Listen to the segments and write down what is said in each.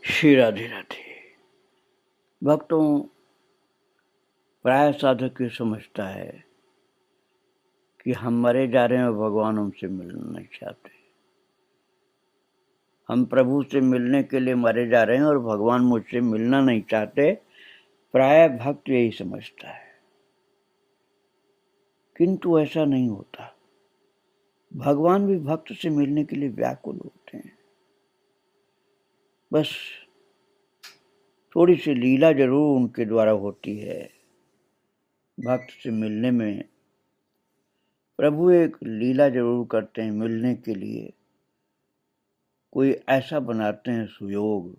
श्री राधे राधे। भक्तों, प्राय साधक ये समझता है कि हम मरे जा रहे हैं और भगवान हमसे मिलना नहीं चाहते। हम प्रभु से मिलने के लिए मरे जा रहे हैं और भगवान मुझसे मिलना नहीं चाहते। प्राय भक्त यही समझता है, किंतु ऐसा नहीं होता। भगवान भी भक्त से मिलने के लिए व्याकुल होते हैं। बस थोड़ी सी लीला जरूर उनके द्वारा होती है। भक्त से मिलने में प्रभु एक लीला जरूर करते हैं। मिलने के लिए कोई ऐसा बनाते हैं सुयोग,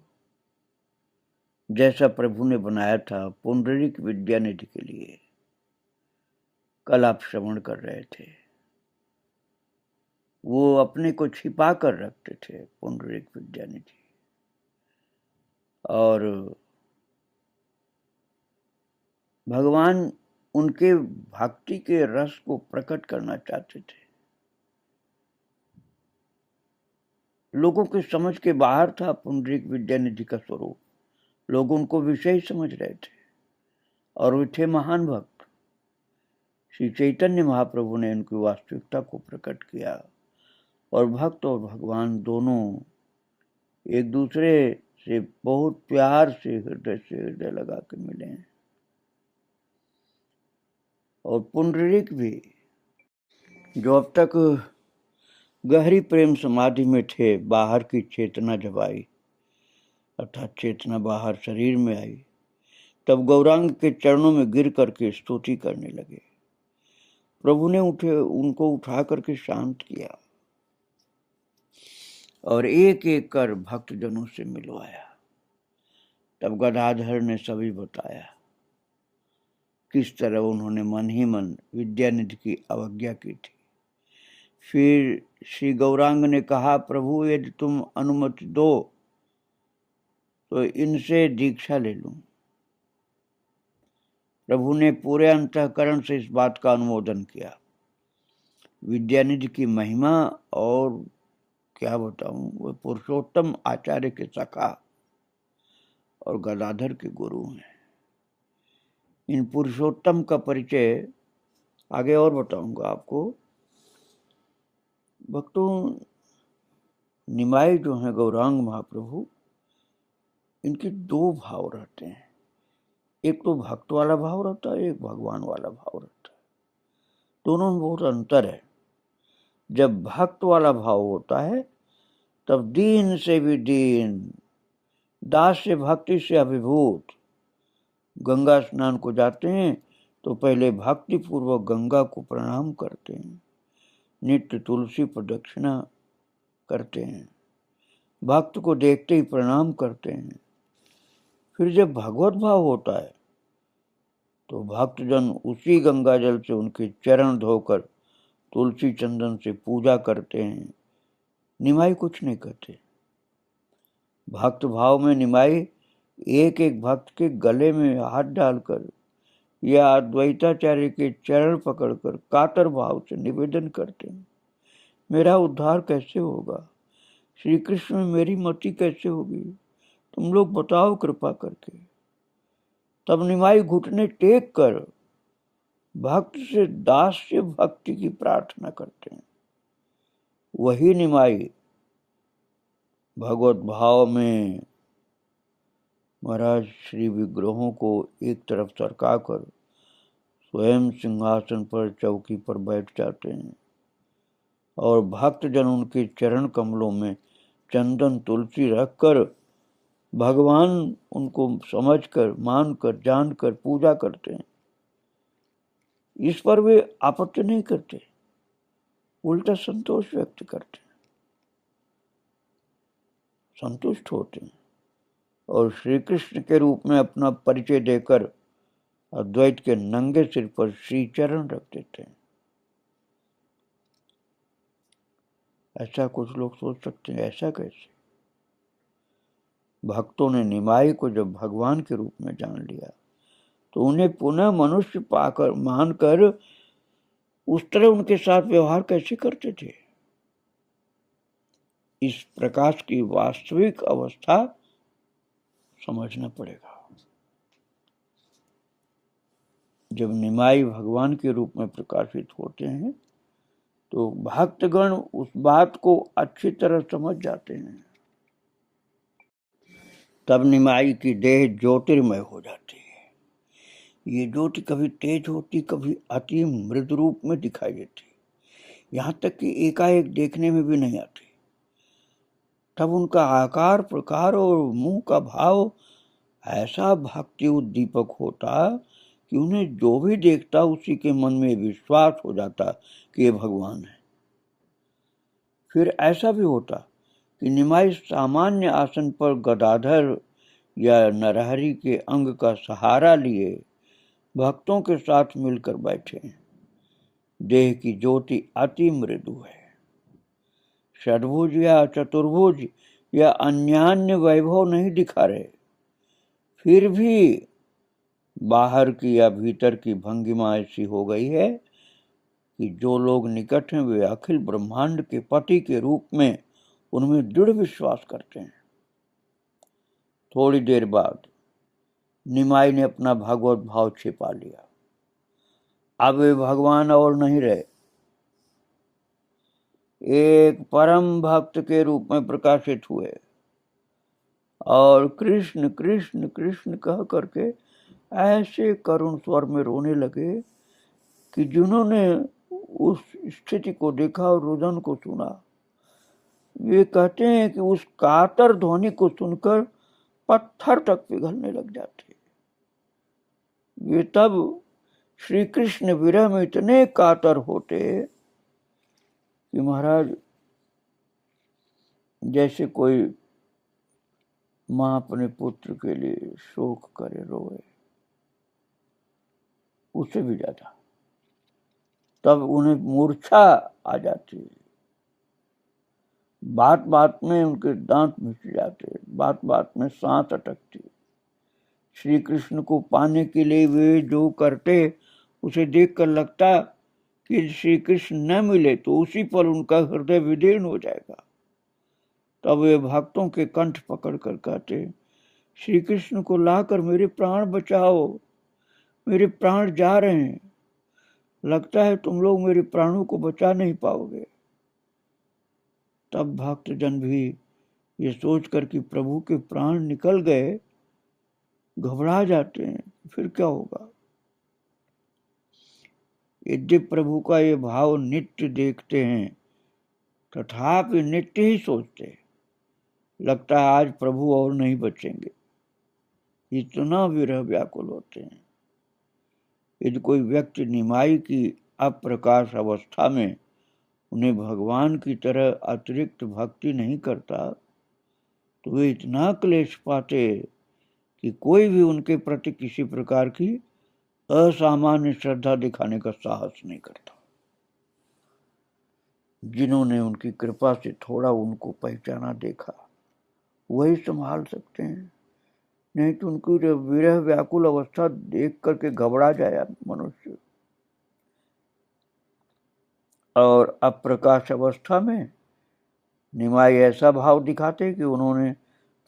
जैसा प्रभु ने बनाया था पुंडरीक विद्यानिधि के लिए। कल आप श्रवण कर रहे थे, वो अपने को छिपा कर रखते थे पुंडरीक विद्यानिधि, और भगवान उनके भक्ति के रस को प्रकट करना चाहते थे। लोगों के समझ के बाहर था पुंडरीक विद्यानिधि का स्वरूप। लोग उनको विषय समझ रहे थे और वे थे महान भक्त। श्री चैतन्य महाप्रभु ने उनकी वास्तविकता को प्रकट किया और भक्त और भगवान दोनों एक दूसरे से बहुत प्यार से हृदय लगा के मिले हैं। और पुंडरीक भी, जो अब तक गहरी प्रेम समाधि में थे, बाहर की चेतना जब आई, अर्थात चेतना बाहर शरीर में आई, तब गौरांग के चरणों में गिर करके स्तुति करने लगे। प्रभु ने उनको उठा करके शांत किया और एक एक कर भक्तजनों से मिलवाया। तब गदाधर ने सभी बताया किस तरह उन्होंने मन ही मन विद्यानिधि की अवज्ञा की थी। फिर श्री गौरांग ने कहा, प्रभु यदि तुम अनुमति दो तो इनसे दीक्षा ले लूं। प्रभु ने पूरे अंतःकरण से इस बात का अनुमोदन किया। विद्यानिधि की महिमा और क्या बताऊं, वो पुरुषोत्तम आचार्य के सखा और गदाधर के गुरु हैं। इन पुरुषोत्तम का परिचय आगे और बताऊंगा आपको। भक्तों, निमाई जो है गौरांग महाप्रभु, इनके दो भाव रहते हैं। एक तो भक्त वाला भाव रहता है, एक भगवान वाला भाव रहता है। दोनों में बहुत अंतर है। जब भक्त वाला भाव होता है तब दीन से भी दीन, दास से भक्ति से अभिभूत। गंगा स्नान को जाते हैं तो पहले भक्ति पूर्वक गंगा को प्रणाम करते हैं, नित्य तुलसी प्रदक्षिणा करते हैं, भक्त को देखते ही प्रणाम करते हैं। फिर जब भगवत भाव होता है तो भक्तजन उसी गंगा जल से उनके चरण धोकर तुलसी चंदन से पूजा करते हैं। निमाई कुछ नहीं करते। भक्त भाव में निमाई एक एक भक्त के गले में हाथ डालकर या अद्वैताचार्य के चरण पकड़कर कातर भाव से निवेदन करते हैं, मेरा उद्धार कैसे होगा, श्री कृष्ण में मेरी मति कैसे होगी, तुम लोग बताओ कृपा करके। तब निमाई घुटने टेक कर भक्त से दास्य भक्ति की प्रार्थना करते हैं। वही निमाई भगवत भाव में महाराज श्री विग्रहों को एक तरफ सरका कर स्वयं सिंहासन पर चौकी पर बैठ जाते हैं और भक्तजन उनके चरण कमलों में चंदन तुलसी रखकर भगवान उनको समझकर, मानकर, जानकर पूजा करते हैं। इस पर वे आपत्ति नहीं करते, उल्टा संतोष व्यक्त करते हैं, संतुष्ट होते हैं और श्री कृष्ण के रूप में अपना परिचय देकर अद्वैत के नंगे सिर पर श्री चरण रख देते हैं। ऐसा कुछ लोग सोच सकते हैं, ऐसा कैसे? भक्तों ने निमाई को जब भगवान के रूप में जान लिया तो उन्हें पुनः मनुष्य पाकर, मानकर उस तरह उनके साथ व्यवहार कैसे करते थे। इस प्रकाश की वास्तविक अवस्था समझना पड़ेगा। जब निमाई भगवान के रूप में प्रकाशित होते हैं तो भक्तगण उस बात को अच्छी तरह समझ जाते हैं। तब निमाई की देह ज्योतिर्मय हो जाती है। ये ज्योति कभी तेज होती, कभी अति मृद रूप में दिखाई देती, यहाँ तक कि एकाएक देखने में भी नहीं आती। तब उनका आकार, प्रकार और मुंह का भाव ऐसा भक्ति उद्दीपक होता कि उन्हें जो भी देखता उसी के मन में विश्वास हो जाता कि ये भगवान है। फिर ऐसा भी होता कि निमाई सामान्य आसन पर गदाधर या नरहरि के अंग का सहारा लिए भक्तों के साथ मिलकर बैठे। देह की ज्योति अति मृदु है। षड्भुज या चतुर्भुज या अन्यान्य वैभव नहीं दिखा रहे, फिर भी बाहर की या भीतर की भंगिमा ऐसी हो गई है कि जो लोग निकट हैं वे अखिल ब्रह्मांड के पति के रूप में उनमें दृढ़ विश्वास करते हैं। थोड़ी देर बाद निमाई ने अपना भगवत भाव छिपा लिया। अब वे भगवान और नहीं रहे, एक परम भक्त के रूप में प्रकाशित हुए और कृष्ण कृष्ण कृष्ण कह करके ऐसे करुण स्वर में रोने लगे कि जिन्होंने उस स्थिति को देखा और रुदन को सुना, वे कहते हैं कि उस कातर ध्वनि को सुनकर पत्थर तक पिघलने लग जाते। वे तब श्री कृष्ण विरह में इतने कातर होते कि महाराज जैसे कोई माँ अपने पुत्र के लिए शोक करे, रोए, उससे भी ज्यादा। तब उन्हें मूर्छा आ जाती, बात बात में उनके दांत मिट जाते, बात बात में सांस अटकती। श्री कृष्ण को पाने के लिए वे जो करते उसे देखकर लगता कि श्री कृष्ण न मिले तो उसी पर उनका हृदय विदीर्ण हो जाएगा। तब वे भक्तों के कंठ पकड़ कर कहते, श्री कृष्ण को लाकर मेरे प्राण बचाओ, मेरे प्राण जा रहे हैं, लगता है तुम लोग मेरे प्राणों को बचा नहीं पाओगे। तब भक्तजन भी ये सोचकर कि प्रभु के प्राण निकल गए घबरा जाते हैं, फिर क्या होगा। यद्यपि प्रभु का ये भाव नित्य देखते हैं, तथापि नित्य ही सोचते, लगता है आज प्रभु और नहीं बचेंगे, इतना विरह व्याकुल होते हैं। यदि कोई व्यक्ति निमाई की अप्रकाश अवस्था में उन्हें भगवान की तरह अतिरिक्त भक्ति नहीं करता तो वे इतना क्लेश पाते कि कोई भी उनके प्रति किसी प्रकार की असामान्य श्रद्धा दिखाने का साहस नहीं करता। जिन्होंने उनकी कृपा से थोड़ा उनको पहचाना देखा वही संभाल सकते हैं, नहीं तो उनकी विरह व्याकुल अवस्था देख करके घबरा जाए मनुष्य। और अप्रकाश अवस्था में निमाई ऐसा भाव दिखाते कि उन्होंने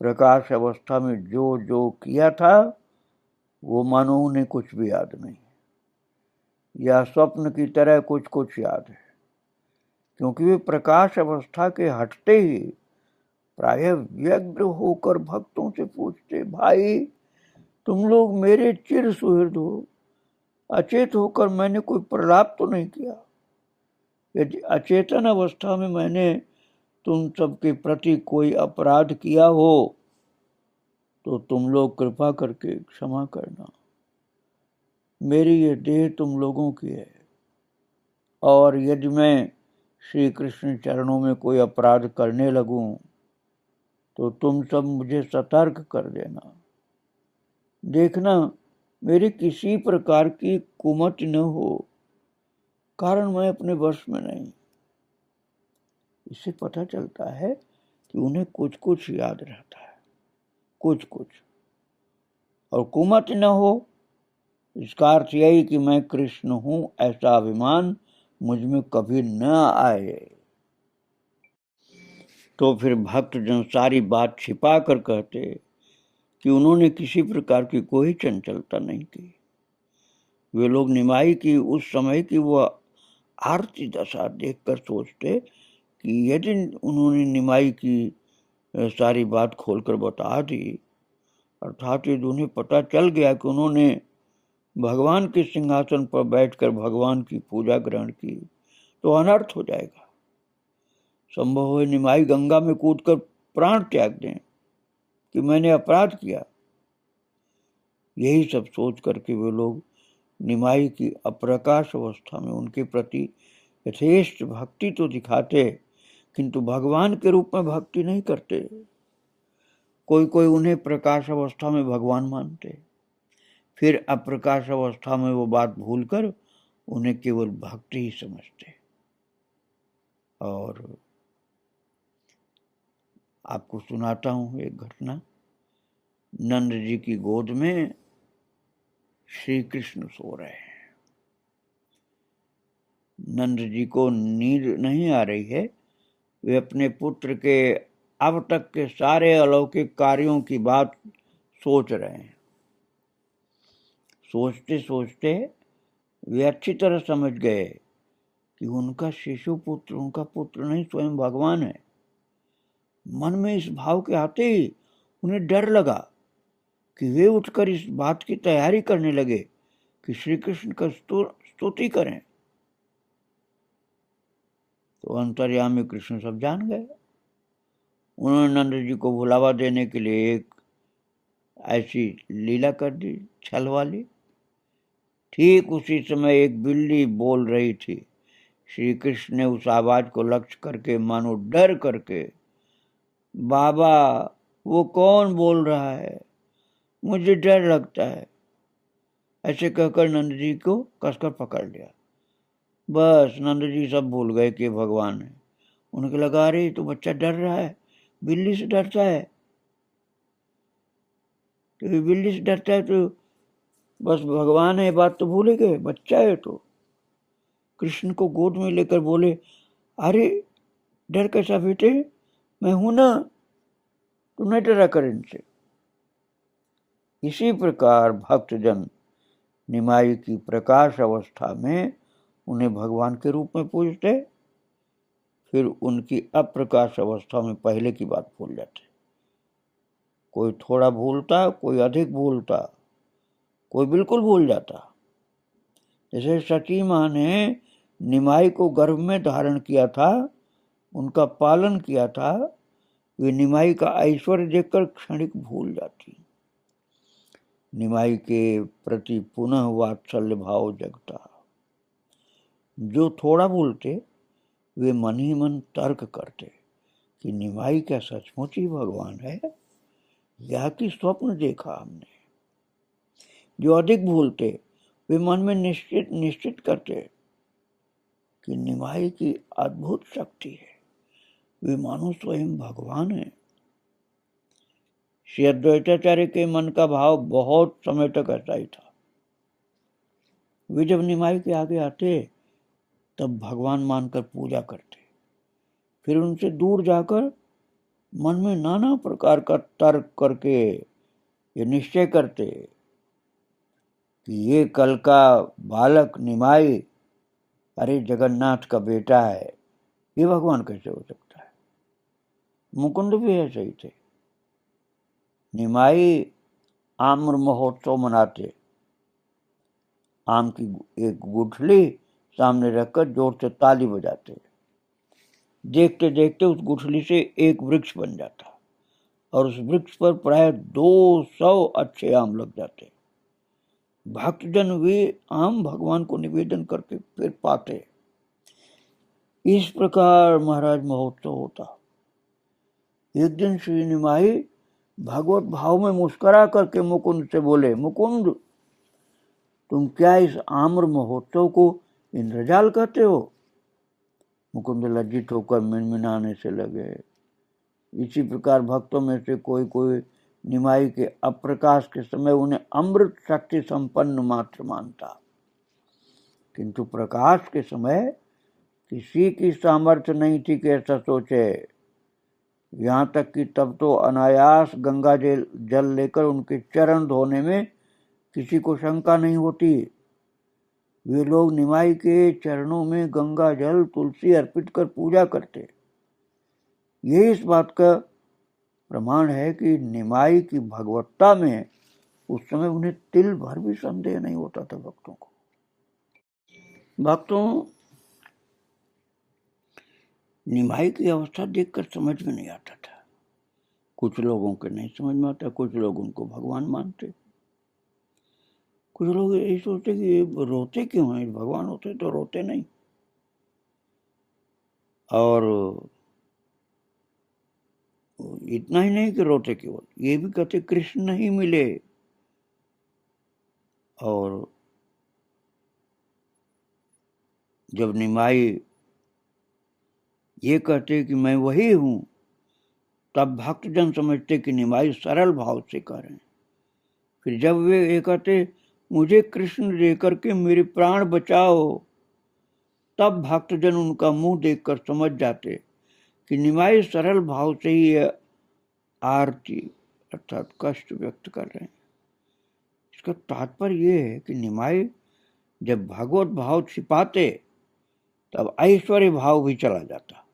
प्रकाश अवस्था में जो जो किया था वो मानो उन्हें कुछ भी याद नहीं, या स्वप्न की तरह कुछ कुछ याद है, क्योंकि वे प्रकाश अवस्था के हटते ही प्रायः व्यग्र होकर भक्तों से पूछते, भाई तुम लोग मेरे चिर सुहृद हो, अचेत होकर मैंने कोई प्रलाप तो नहीं किया। यदि अचेतन अवस्था में मैंने तुम सबके प्रति कोई अपराध किया हो तो तुम लोग कृपा करके क्षमा करना। मेरी ये देह तुम लोगों की है, और यदि मैं श्री कृष्ण चरणों में कोई अपराध करने लगूं तो तुम सब मुझे सतर्क कर देना। देखना मेरी किसी प्रकार की कुमति न हो, कारण मैं अपने वश में नहीं। इससे पता चलता है कि उन्हें कुछ कुछ याद रहता है, कुछ कुछ, और कुमति न हो इसका अर्थ यही कि मैं कृष्ण हूं ऐसा अभिमान मुझ में कभी न आए। तो फिर भक्तजन सारी बात छिपा कर कहते कि उन्होंने किसी प्रकार की कोई चंचलता नहीं की। वे लोग निमाई की उस समय की वह आरती दशा देखकर सोचते कि यदि उन्होंने निमाई की सारी बात खोलकर बता दी, अर्थात यदि उन्हें पता चल गया कि उन्होंने भगवान के सिंहासन पर बैठकर भगवान की पूजा ग्रहण की, तो अनर्थ हो जाएगा। संभव हो निमाई गंगा में कूदकर प्राण त्याग दें कि मैंने अपराध किया। यही सब सोच करके वे लोग निमाई की अप्रकाश अवस्था में उनके प्रति यथेष्ट भक्ति तो दिखाते, किंतु भगवान के रूप में भक्ति नहीं करते। कोई कोई उन्हें प्रकाश अवस्था में भगवान मानते, फिर अप्रकाश अवस्था में वो बात भूलकर उन्हें केवल भक्ति ही समझते। और आपको सुनाता हूं एक घटना। नंद जी की गोद में श्री कृष्ण सो रहे हैं। नंद जी को नींद नहीं आ रही है। वे अपने पुत्र के अब तक के सारे अलौकिक कार्यों की बात सोच रहे हैं। सोचते सोचते वे अच्छी तरह समझ गए कि उनका शिशु पुत्र उनका पुत्र नहीं, स्वयं भगवान है। मन में इस भाव के आते ही उन्हें डर लगा कि वे उठकर इस बात की तैयारी करने लगे कि श्री कृष्ण का स्तुति करें। तो अंतर्यामी कृष्ण सब जान गए। उन्होंने नंद जी को भुलावा देने के लिए एक ऐसी लीला कर दी, छल वाली। ठीक उसी समय एक बिल्ली बोल रही थी। श्री कृष्ण ने उस आवाज को लक्ष्य करके मानो डर करके, बाबा वो कौन बोल रहा है, मुझे डर लगता है, ऐसे कहकर नंद जी को कसकर पकड़ लिया। बस नंद जी सब भूल गए कि भगवान है। उनके लगा, अरे तो बच्चा डर रहा है, बिल्ली से डरता है, तो बिल्ली से डरता है तो बस भगवान है, बात तो भूले गए, बच्चा है। तो कृष्ण को गोद में लेकर बोले, अरे डर कैसा बेटे, मैं हूं ना, तुम नहीं डरा कर इनसे। इसी प्रकार भक्तजन निमाई की प्रकाश अवस्था में उन्हें भगवान के रूप में पूजते, फिर उनकी अप्रकाश अवस्था में पहले की बात भूल जाते। कोई थोड़ा भूलता, कोई अधिक भूलता, कोई बिल्कुल भूल जाता। जैसे सची माँ ने निमाई को गर्भ में धारण किया था, उनका पालन किया था, वे निमाई का ऐश्वर्य देखकर क्षणिक भूल जाती। निमाई के प्रति पुनः वात्सल्य भाव जगता। जो थोड़ा भूलते वे मन ही मन तर्क करते कि निमाई क्या सचमुच ही भगवान है या कि स्वप्न देखा हमने। जो अधिक भूलते वे मन में निश्चित करते कि निमाई की अद्भुत शक्ति है, वे मानो स्वयं भगवान है। श्री अद्वैताचार्य के मन का भाव बहुत समय तक ऐसा ही था। वे जब निमाई के आगे आते तब भगवान मानकर पूजा करते, फिर उनसे दूर जाकर मन में नाना प्रकार का तर्क करके ये निश्चय करते कि ये कल का बालक निमाई, अरे जगन्नाथ का बेटा है, ये भगवान कैसे हो सकता है। मुकुंद भी ऐसे ही थे। निमाई आम्र महोत्सव मनाते, आम की एक गुठली सामने रखकर जोर से ताली बजाते, देखते देखते उस गुठली से एक वृक्ष बन जाता और उस वृक्ष पर प्राय 200 अच्छे आम लग जाते। भक्तजन वे आम भगवान को निवेदन करके फिर पाते। इस प्रकार महाराज महोत्सव होता। एक दिन श्री निमाई भगवत भाव में मुस्कुरा करके मुकुंद से बोले, मुकुंद तुम क्या इस आम्र महोत्सव को इंद्रजाल कहते हो। मुकुंद लज्जित होकर मिनमिनाने से लगे। इसी प्रकार भक्तों में से कोई कोई निमाई के अप्रकाश के समय उन्हें अमृत शक्ति संपन्न मात्र मानता, किंतु प्रकाश के समय किसी की सामर्थ्य नहीं थी कि ऐसा सोचे। यहाँ तक कि तब तो अनायास गंगा जल लेकर उनके चरण धोने में किसी को शंका नहीं होती। वे लोग निमाई के चरणों में गंगा जल तुलसी अर्पित कर पूजा करते। यही इस बात का प्रमाण है कि निमाई की भगवत्ता में उस समय उन्हें तिल भर भी संदेह नहीं होता था भक्तों को। भक्तों, निमाई की अवस्था देखकर समझ में नहीं आता था। कुछ लोगों के नहीं समझ में आता, कुछ लोग उनको भगवान मानते, कुछ लोग यही सोचते कि ये रोते क्यों हैं, भगवान होते तो रोते नहीं। और इतना ही नहीं कि रोते केवल, ये भी कहते कृष्ण नहीं मिले। और जब निमाई ये कहते कि मैं वही हूं, तब भक्तजन समझते कि निमाई सरल भाव से कह रहे हैं। फिर जब वे ये कहते मुझे कृष्ण दे करके मेरे प्राण बचाओ, तब भक्तजन उनका मुंह देखकर समझ जाते कि निमाई सरल भाव से ही आरती अर्थात कष्ट व्यक्त कर रहे हैं। इसका तात्पर्य यह है कि निमाई जब भगवत भाव छिपाते तब ऐश्वर्य भाव भी चला जाता,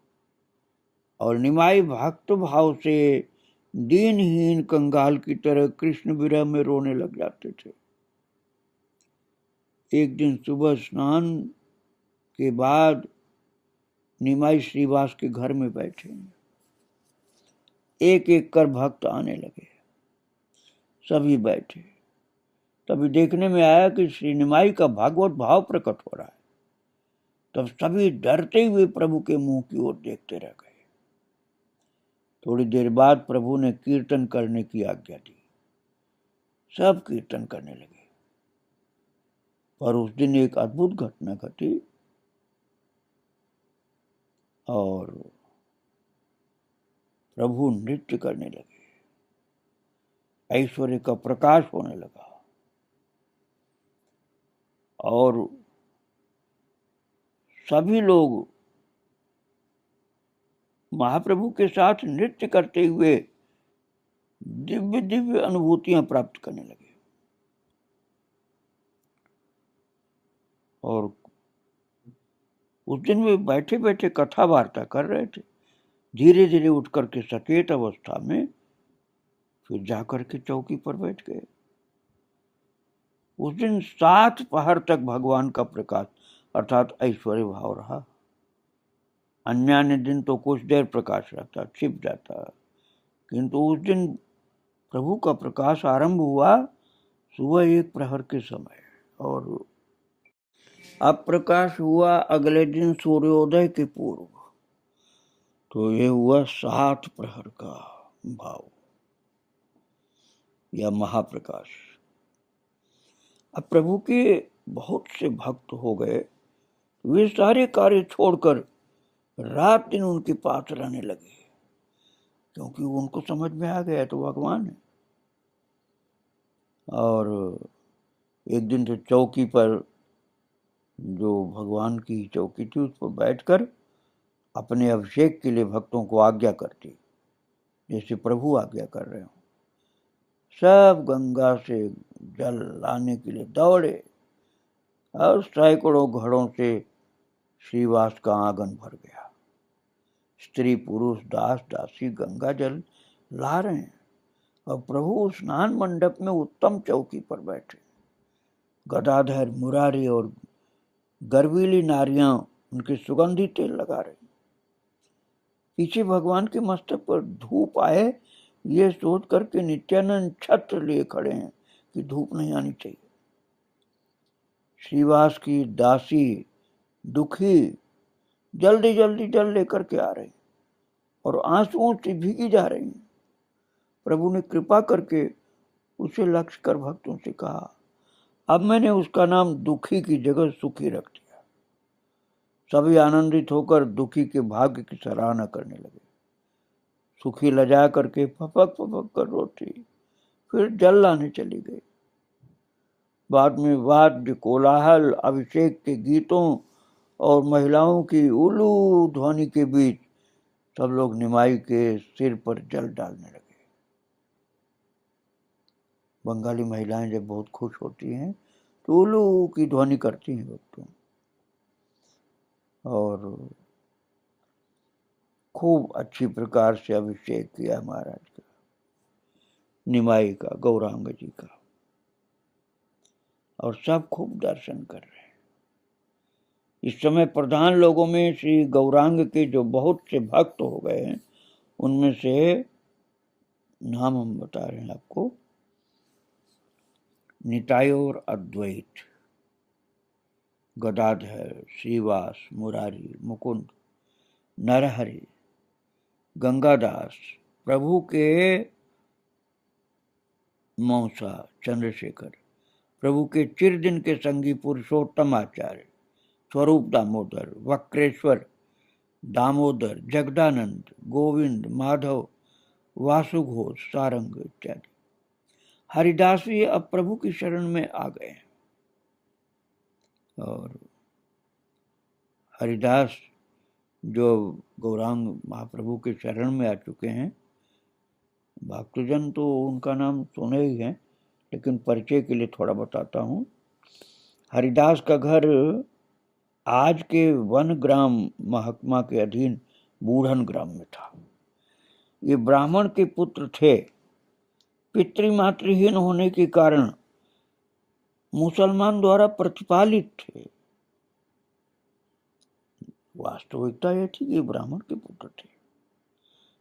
और निमाई भक्त भाव से दीनहीन कंगाल की तरह कृष्ण विरह में रोने लग जाते थे। एक दिन सुबह स्नान के बाद निमाई श्रीवास के घर में बैठे, एक एक कर भक्त आने लगे। सभी बैठे, तभी देखने में आया कि श्री निमाई का भागवत भाव प्रकट हो रहा है। तब सभी डरते हुए प्रभु के मुंह की ओर देखते रह गए। थोड़ी देर बाद प्रभु ने कीर्तन करने की आज्ञा दी। सब कीर्तन करने लगे। पर उस दिन एक अद्भुत घटना घटी और प्रभु नृत्य करने लगे। ऐश्वर्य का प्रकाश होने लगा और सभी लोग महाप्रभु के साथ नृत्य करते हुए दिव्य दिव्य अनुभूतियां प्राप्त करने लगे। और उस दिन वे बैठे बैठे कथा वार्ता कर रहे थे। धीरे धीरे उठ करके सचेत अवस्था में फिर जाकर के चौकी पर बैठ गए। उस दिन 7 पहर तक भगवान का प्रकाश अर्थात ऐश्वर्य भाव रहा। अन्य दिन तो कुछ देर प्रकाश रहता, छिप जाता, किंतु उस दिन प्रभु का प्रकाश आरंभ हुआ सुबह 1 प्रहर के समय और अब प्रकाश हुआ अगले दिन सूर्योदय के पूर्व। तो ये हुआ 7 प्रहर का भाव या महाप्रकाश। अब प्रभु के बहुत से भक्त हो गए, वे सारे कार्य छोड़कर रात दिन उनके पास रहने लगे, क्योंकि उनको समझ में आ गया तो भगवान है। और एक दिन तो चौकी पर, जो भगवान की चौकी थी, उस पर बैठकर अपने अभिषेक के लिए भक्तों को आज्ञा करती, जैसे प्रभु आज्ञा कर रहे हो। सब गंगा से जल लाने के लिए दौड़े और सैकड़ों घड़ों से श्रीवास का आंगन भर गया। स्त्री पुरुष दास दासी गंगा जल ला रहे हैं और प्रभु स्नान मंडप में उत्तम चौकी पर बैठे। गदाधर मुरारी और गर्वीली नारियां उनके सुगंधी तेल लगा रहे। पीछे भगवान के मस्तक पर धूप आए ये सोच करके नित्यानंद छत्र लिए खड़े हैं कि धूप नहीं आनी चाहिए। श्रीवास की दासी दुखी जल्दी जल्दी जल लेकर के आ रही और आंसुओं से भीगी जा रही। प्रभु ने कृपा करके उसे लक्ष्य कर भक्तों से कहा, अब मैंने उसका नाम दुखी की जगह सुखी रख दिया। सभी आनंदित होकर दुखी के भाग्य की सराहना करने लगे। सुखी लजा करके फपक फपक कर रोती, फिर जल लाने चली गई। बाद में वाद्य कोलाहल, अभिषेक के गीतों और महिलाओं की उलू ध्वनि के बीच तब लोग निमाई के सिर पर जल डालने लगे। बंगाली महिलाएं जब बहुत खुश होती हैं तो उल्लू की ध्वनि करती हैं भक्तों, और खूब अच्छी प्रकार से अभिषेक किया महाराज का, निमाई का, गौरांग जी का, और सब खूब दर्शन कर रहे हैं। इस समय प्रधान लोगों में श्री गौरांग के जो बहुत से भक्त हो गए हैं, उनमें से नाम हम बता रहे हैं आपको। निताई और अद्वैत, गदाधर, श्रीवास, मुरारी, मुकुंद, नरहरि, गंगादास, प्रभु के मौसा चंद्रशेखर, प्रभु के चिरदिन के संगी पुरुषोत्तम आचार्य, स्वरूप दामोदर, वक्रेश्वर दामोदर, जगदानंद, गोविंद, माधव, वासुघोष, सारंग इत्यादि। हरिदास भी अब प्रभु की शरण में आ गए हैं, और हरिदास जो गौरांग महाप्रभु के शरण में आ चुके हैं, भक्तजन तो उनका नाम सुने ही हैं, लेकिन परिचय के लिए थोड़ा बताता हूँ। हरिदास का घर आज के वन ग्राम महकमा के अधीन बूढ़न ग्राम में था। ये ब्राह्मण के पुत्र थे। पितृमातृहीन होने के कारण मुसलमान द्वारा प्रतिपालित थे। वास्तविकता यह थी कि ब्राह्मण के पुत्र थे।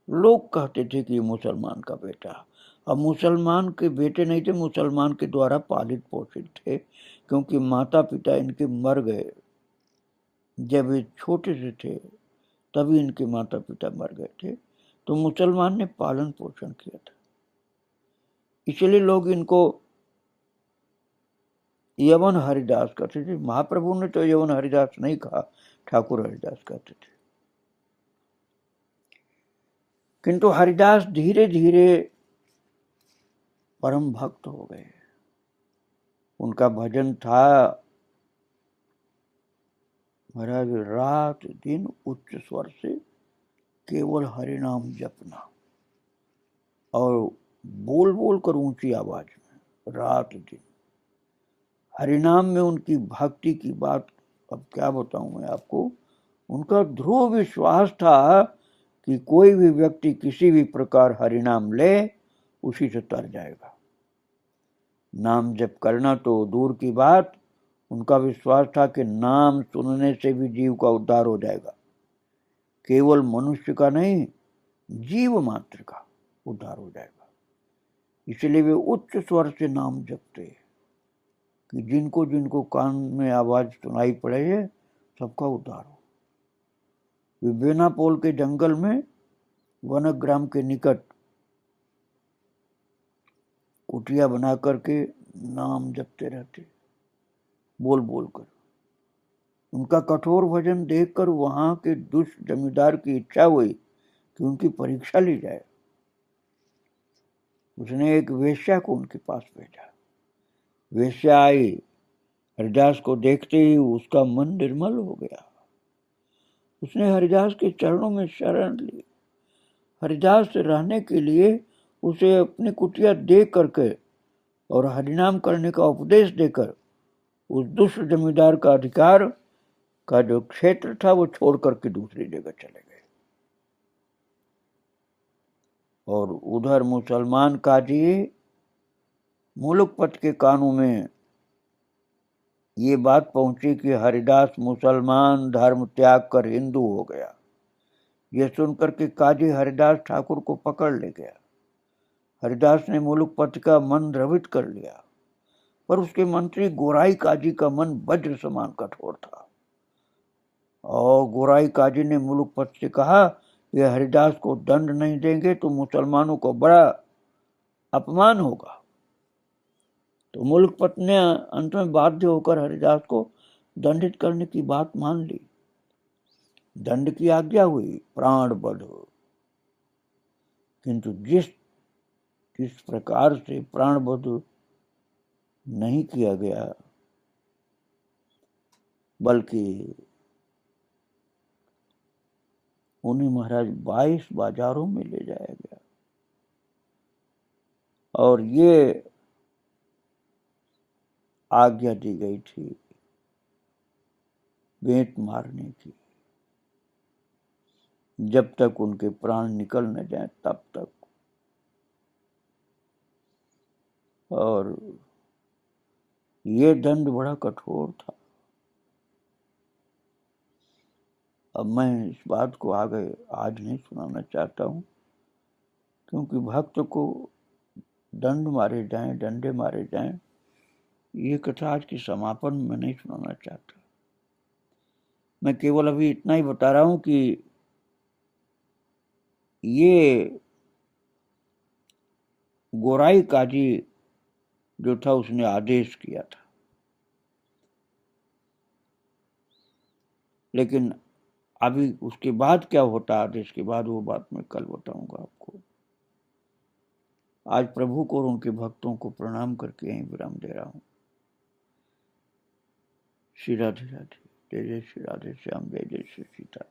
लोग कहते थे कि मुसलमान का बेटा, अब मुसलमान के बेटे नहीं थे, मुसलमान के द्वारा पालित पोषित थे, क्योंकि माता पिता इनके मर गए जब ये छोटे से थे, तभी इनके माता पिता मर गए थे, तो मुसलमान ने पालन पोषण किया था। इसलिए लोग इनको यवन हरिदास कहते थे। महाप्रभु ने तो यवन हरिदास नहीं कहा, ठाकुर हरिदास कहते थे। किंतु हरिदास धीरे धीरे परम भक्त हो गए। उनका भजन था महाराज, रात दिन उच्च स्वर से केवल हरि नाम जपना, और बोल बोल कर ऊंची आवाज में रात दिन हरिनाम में उनकी भक्ति की बात अब क्या बताऊं मैं आपको। उनका ध्रुव विश्वास था कि कोई भी व्यक्ति किसी भी प्रकार हरिनाम ले, उसी से तर जाएगा। नाम जप करना तो दूर की बात, उनका विश्वास था कि नाम सुनने से भी जीव का उद्धार हो जाएगा। केवल मनुष्य का नहीं, जीव मात्र का उद्धार हो जाएगा। इसलिए वे उच्च स्वर से नाम जपते कि जिनको जिनको कान में आवाज सुनाई पड़े, सबका उद्धार हो। वे बेनापोल के जंगल में वनग्राम के निकट कुटिया बना करके नाम जपते रहते, बोल बोल कर। उनका कठोर भजन देखकर वहां के दुष्ट जमींदार की इच्छा हुई कि उनकी परीक्षा ली जाए। उसने एक वेश्या को उनके पास भेजा। वेश्या आई, हरिदास को देखते ही उसका मन निर्मल हो गया। उसने हरिदास के चरणों में शरण ली। हरिदास से रहने के लिए उसे अपनी कुटिया दे करके और हरिनाम करने का उपदेश देकर उस दुष्ट जमींदार का अधिकार का जो क्षेत्र था वो छोड़ करके दूसरी जगह चले गए। और उधर मुसलमान काजी मुलुकपत के कानों में ये बात पहुंची कि हरिदास मुसलमान धर्म त्याग कर हिंदू हो गया। यह सुनकर के काजी हरिदास ठाकुर को पकड़ ले गया। हरिदास ने मुलुकपत का मन द्रवित कर लिया, पर उसके मंत्री गोराई काजी का मन वज्र समान कठोर था। और गोराई काजी ने मुलुकपत से कहा, यह हरिदास को दंड नहीं देंगे तो मुसलमानों को बड़ा अपमान होगा। तो मुलुकपत ने अंत में बाध्य होकर हरिदास को दंडित करने की बात मान ली। दंड की आज्ञा हुई, प्राण बध। किंतु जिस प्रकार से प्राण बध नहीं किया गया, बल्कि उन्हें महाराज 22 बाजारों में ले जाया गया और ये आज्ञा दी गई थी भेंट मारने की, जब तक उनके प्राण निकल न जाए तब तक। और ये दंड बड़ा कठोर था। अब मैं इस बात को आगे आज नहीं सुनाना चाहता हूं, क्योंकि भक्त को दंड मारे जाएं, डंडे मारे जाएं, ये कथा आज के समापन में नहीं सुनाना चाहता। मैं केवल अभी इतना ही बता रहा हूं कि ये गोराई काजी जो था उसने आदेश किया था, लेकिन अभी उसके बाद क्या होता आदेश के बाद, वो बात मैं कल बताऊंगा आपको। आज प्रभु को और उनके भक्तों को प्रणाम करके यहीं विराम दे रहा हूं। श्री राधे राधे, जय जय श्री राधे श्याम, जय जय श्री सीता।